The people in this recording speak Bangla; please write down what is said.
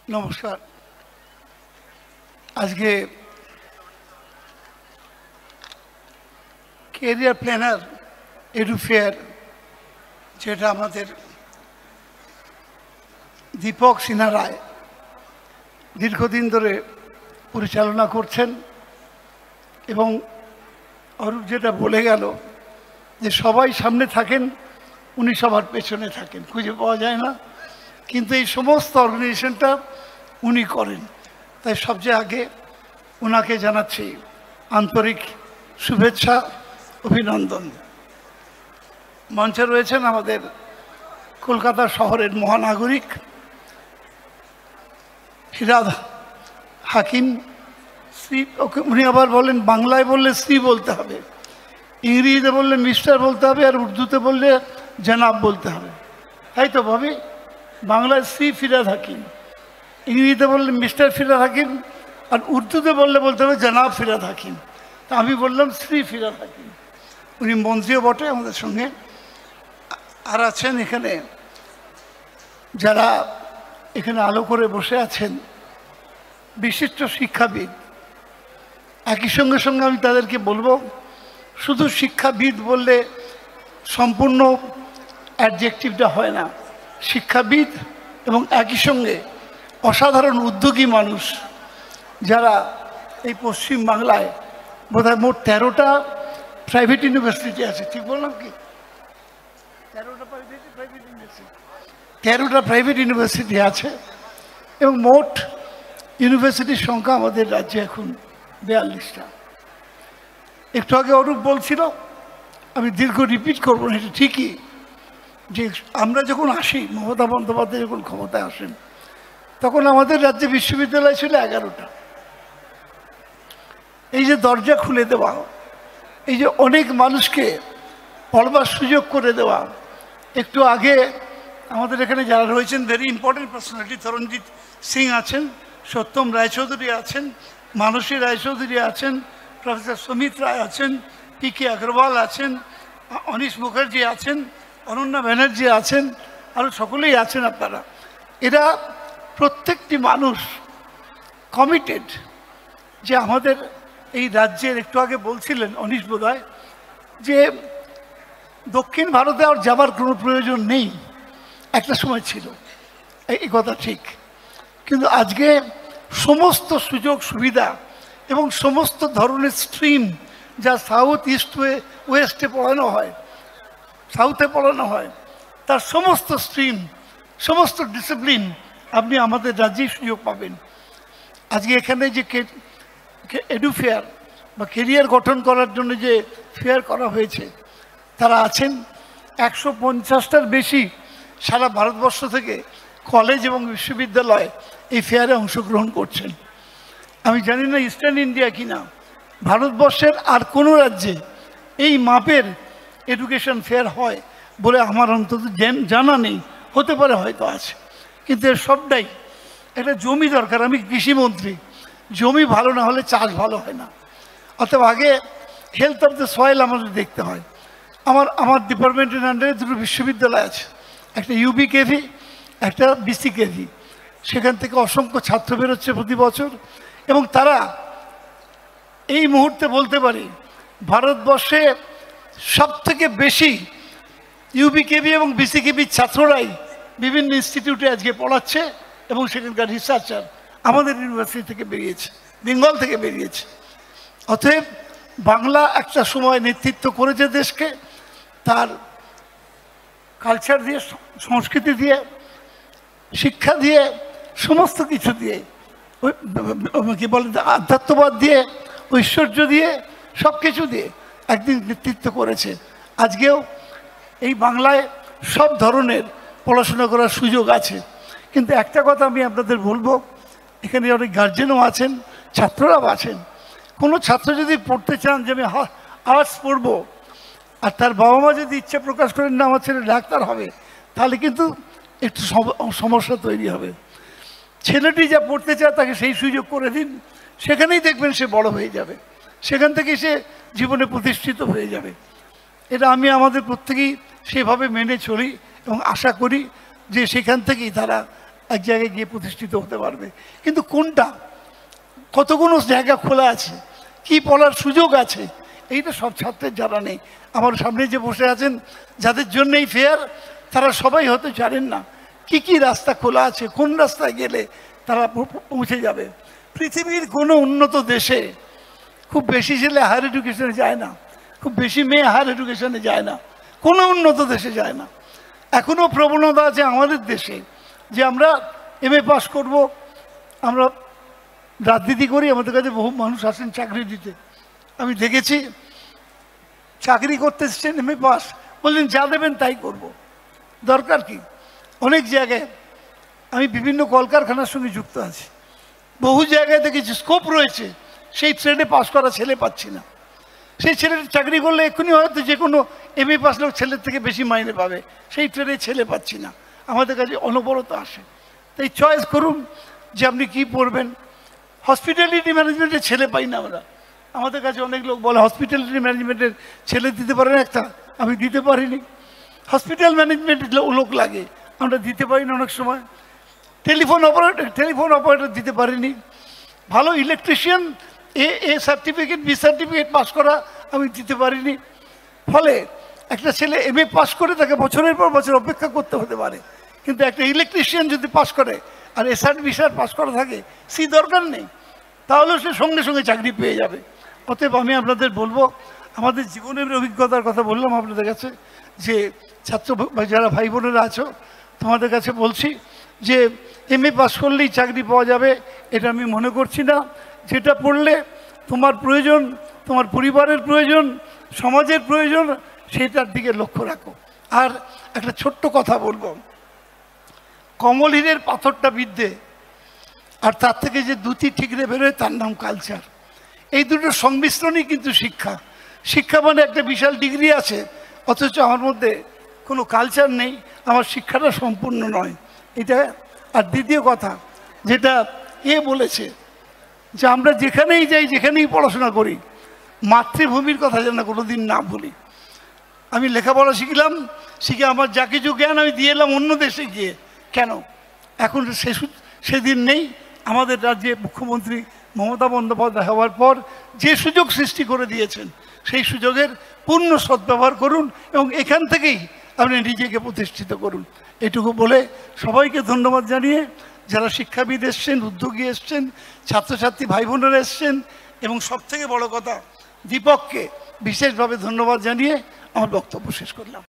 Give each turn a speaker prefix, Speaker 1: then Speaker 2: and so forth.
Speaker 1: নমস্কার। আজকে ক্যারিয়ার প্ল্যানার এডুফেয়ার, যেটা আমাদের দীপক সিনহা রায় দীর্ঘদিন ধরে পরিচালনা করছেন, এবং অরূপ যেটা বলে গেল যে সবাই সামনে থাকেন, উনি সবার পেছনে থাকেন, খুঁজে পাওয়া যায় না, কিন্তু এই সমস্ত অর্গানাইজেশনটা উনি করেন। তাই সবচেয়ে আগে ওনাকে জানাচ্ছি আন্তরিক শুভেচ্ছা, অভিনন্দন। মঞ্চে রয়েছেন আমাদের কলকাতা শহরের মহানাগরিক ফিরহাদ হাকিম শ্রী। ওকে উনি আবার বলেন বাংলায় বললে শ্রী বলতে হবে, ইংরেজিতে বললে মিস্টার বলতে হবে, আর উর্দুতে বললে জনাব বলতে হবে, তাই তো ভাবি? বাংলায় শ্রী ফিরহাদ হাকিম, ইংরেজিতে বললে মিস্টার ফিরহাদ হাকিম, আর উর্দুতে বললে বলতে হবে জনাব ফিরহাদ হাকিম। তা আমি বললাম শ্রী ফিরহাদ হাকিম। উনি মন্ত্রীও বটে আমাদের সঙ্গে। আর আছেন এখানে যারা এখানে আলো করে বসে আছেন, বিশিষ্ট শিক্ষাবিদ। একই সঙ্গে সঙ্গে আমি তাদেরকে বলবো, শুধু শিক্ষাবিদ বললে সম্পূর্ণ অ্যাডজেক্টিভটা হয় না। শিক্ষাবিদ এবং একই সঙ্গে অসাধারণ উদ্যোগী মানুষ, যারা এই পশ্চিম বাংলায় বোধহয় মোট 13টা প্রাইভেট ইউনিভার্সিটি আছে, ঠিক বললাম কি? 13টা প্রাইভেট ইউনিভার্সিটি আছে, এবং মোট ইউনিভার্সিটির সংখ্যা আমাদের রাজ্যে এখন 42টা। একটু আগে অরূপ বলছিল, আমি দীর্ঘ রিপিট করবো না, এটা ঠিকই যে আমরা যখন আসি, মমতা বন্দ্যোপাধ্যায় যখন ক্ষমতায় আসেন, তখন আমাদের রাজ্যে বিশ্ববিদ্যালয় ছিল 11টা। এই যে দরজা খুলে দেওয়া, এই যে অনেক মানুষকে পড়বার সুযোগ করে দেওয়া। একটু আগে আমাদের এখানে যারা রয়েছেন very important personality, Taranjit Singh আছেন, সত্যম রায়চৌধুরী আছেন, মানসী রায়চৌধুরী আছেন, প্রফেসর সুমিত রায় আছেন, পি.কে. আগরওয়াল আছেন, অনিশ মুখার্জি আছেন, অনন্যা ব্যানার্জি আছেন, আরও সকলেই আছেন আপনারা। এরা প্রত্যেকটি মানুষ কমিটেড যে আমাদের এই রাজ্যের, একটু আগে বলছিলেন অনিশ বোধহয়, যে দক্ষিণ ভারতে আর যাবার কোনো প্রয়োজন নেই, একটা সময় ছিল, এই কথা ঠিক। কিন্তু আজকে সমস্ত সুযোগ সুবিধা এবং সমস্ত ধরনের স্ট্রিম যা সাউথ ইস্ট ওয়েস্টে পড়ানো হয়, সাউথে পড়ানো হয়, তার সমস্ত স্ট্রিম, সমস্ত ডিসিপ্লিন আপনি আমাদের রাজ্যেই সুযোগ পাবেন। আজকে এখানে যে এডুফেয়ার বা কেরিয়ার গঠন করার জন্য যে ফেয়ার করা হয়েছে, তারা আছেন 150টার বেশি সারা ভারতবর্ষ থেকে কলেজ এবং বিশ্ববিদ্যালয় এই ফেয়ারে অংশগ্রহণ করছেন। আমি জানি না ইস্টার্ন ইন্ডিয়া কিনা, ভারতবর্ষের আর কোনো রাজ্যে এই মাপের এডুকেশন ফেয়ার হয় বলে আমার অন্তত জানা নেই, হতে পারে হয়তো আছে, কিন্তু এর সবটাই একটা জমি দরকার। আমি কৃষিমন্ত্রী, জমি ভালো না হলে চাষ ভালো হয় না। অতএব আগে হেলথ অফ দ্য সয়েল আমাদের দেখতে হয়। আমার ডিপার্টমেন্টের আন্ডারে দুটো বিশ্ববিদ্যালয় আছে, একটা ইউবিকেভি, একটা বিসিকেভি। সেখান থেকে অসংখ্য ছাত্র বেরোচ্ছে প্রতি বছর, এবং তারা এই মুহূর্তে বলতে পারি ভারতবর্ষে সবথেকে বেশি ইউবিকেভি এবং বিসিকেভির ছাত্ররাই বিভিন্ন ইনস্টিটিউটে আজকে পড়াচ্ছে, এবং সেখানকার রিসার্চার আমাদের ইউনিভার্সিটি থেকে বেরিয়েছে, বেঙ্গল থেকে বেরিয়েছে। অতএব বাংলা একটা সময় নেতৃত্ব করেছে দেশকে, তার কালচার দিয়ে, সংস্কৃতি দিয়ে, শিক্ষা দিয়ে, সমস্ত কিছু দিয়ে, কি বলে আধ্যাত্মবাদ দিয়ে, ঐশ্বর্য দিয়ে, সব কিছু দিয়ে একদিন নেতৃত্ব করেছে। আজকেও এই বাংলায় সব ধরনের পড়াশোনা করার সুযোগ আছে। কিন্তু একটা কথা আমি আপনাদের বলবো, এখানে অনেক গার্জেনও আছেন, ছাত্ররাও আছেন। কোনো ছাত্র যদি পড়তে চান যে আমি আর্টস পড়বো, আর তার বাবা মা যদি ইচ্ছা প্রকাশ করেন না আমার ছেলে ডাক্তার হবে, তাহলে কিন্তু একটু সমস্যা তৈরি হবে। ছেলেটি যা পড়তে চায় তাকে সেই সুযোগ করে দিন, সেখানেই দেখবেন সে বড় হয়ে যাবে, সেখান থেকে সে জীবনে প্রতিষ্ঠিত হয়ে যাবে। এটা আমি আমাদের প্রত্যেকেই সেভাবে মেনে চলি, এবং আশা করি যে সেখান থেকেই তারা এক জায়গায় গিয়ে প্রতিষ্ঠিত হতে পারবে। কিন্তু কোনটা, কতগুলো জায়গা খোলা আছে, কি পড়ার সুযোগ আছে, এইটা সব ছাত্রের জানা নেই। আমার সামনে যে বসে আছেন, যাদের জন্য এই ফেয়ার, তারা সবাই হয়তো জানেন না কি কি রাস্তা খোলা আছে, কোন রাস্তায় গেলে তারা পৌঁছে যাবে। পৃথিবীর কোনো উন্নত দেশে খুব বেশি ছেলে হায়ার এডুকেশনে যায় না, খুব বেশি মেয়ে হায়ার এডুকেশনে যায় না, কোনো উন্নত দেশে যায় না। এখনও প্রবণতা আছে আমাদের দেশে যে আমরা MA পাস করব, আমরা রাজনীতি করি, আমাদের কাছে বহু মানুষ আসেন চাকরি দিতে। আমি দেখেছি চাকরি করতে এসছেন MA পাস, বললেন যা দেবেন তাই করব, দরকার কি। অনেক জায়গায় আমি বিভিন্ন কলকারখানার সঙ্গে যুক্ত আছি, বহু জায়গায় দেখেছি স্কোপ রয়েছে, সেই ট্রেডে পাস করা ছেলে পাচ্ছি না। সেই ছেলেটা চাকরি করলে এক্ষুনি হয়তো যে কোনো MA পাস লোক ছেলের থেকে বেশি মাইনে পাবে, সেই ট্রেডে ছেলে পাচ্ছি না। আমাদের কাছে অনবরত আসে। তাই চয়েস করুন যে আপনি কী পড়বেন। হসপিটালিটি ম্যানেজমেন্টের ছেলে পাই না আমরা, আমাদের কাছে অনেক লোক বলে হসপিটালিটি ম্যানেজমেন্টের ছেলে দিতে পারেন একটা, আমি দিতে পারিনি। হসপিটাল ম্যানেজমেন্টের লোক লাগে, আমরা দিতে পারি না অনেক সময়। টেলিফোন অপারেটর দিতে পারিনি। ভালো electrician A certificate B certificate pass করা আমি দিতে পারিনি। ফলে একটা ছেলে MA পাস করে তাকে বছরের পর বছর অপেক্ষা করতে হতে পারে, কিন্তু একটা ইলেকট্রিশিয়ান যদি পাস করে আর SR BSR পাস করা থাকে, সি দরকার নেই, তাহলেও সে সঙ্গে সঙ্গে চাকরি পেয়ে যাবে। অতএব আমি আপনাদের বলবো, আমাদের জীবনের অভিজ্ঞতার কথা বললাম আপনাদের কাছে, যে ছাত্র যারা ভাই বোনেরা আছো, তোমাদের কাছে বলছি যে MA পাস করলেই চাকরি পাওয়া যাবে এটা আমি মনে করছি না। যেটা পড়লে তোমার প্রয়োজন, তোমার পরিবারের প্রয়োজন, সমাজের প্রয়োজন, সেটার দিকে লক্ষ্য রাখো। আর একটা ছোট্ট কথা বলবো, কমল হীরের পাথরটা বিদ্যে আর তার থেকে যে দুটি ঠিকরে বেরোয় তার নাম কালচার। এই দুটোর সংমিশ্রণই কিন্তু শিক্ষা। শিক্ষা মানে একটা বিশাল ডিগ্রি আছে, অথচ আমার মধ্যে কোনো কালচার নেই, আমার শিক্ষাটা সম্পূর্ণ নয় এটা। আর দ্বিতীয় কথা যেটা বলেছে যে আমরা যেখানেই যাই, যেখানেই পড়াশোনা করি, মাতৃভূমির কথা যেন কোনোদিন না ভুলি। আমি লেখাপড়া শিখলাম, শিখে আমার যা কিছু জ্ঞান আমি দিয়ে এলাম অন্য দেশে গিয়ে, কেন? এখন সেদিন নেই। আমাদের রাজ্যে মুখ্যমন্ত্রী মমতা বন্দ্যোপাধ্যায় হওয়ার পর যে সুযোগ সৃষ্টি করে দিয়েছেন, সেই সুযোগের পূর্ণ সদ্ব্যবহার করুন এবং এখান থেকেই আপনি নিজেকে প্রতিষ্ঠিত করুন। এটুকু বলে সবাইকে ধন্যবাদ জানিয়ে, যারা শিক্ষাবিদ এসছেন, উদ্যোগী এসছেন, ছাত্রছাত্রী ভাই বোনেরা এসছেন, এবং সবথেকে বড় কথা দীপককে বিশেষভাবে ধন্যবাদ জানিয়ে আমার বক্তব্য শেষ করলাম।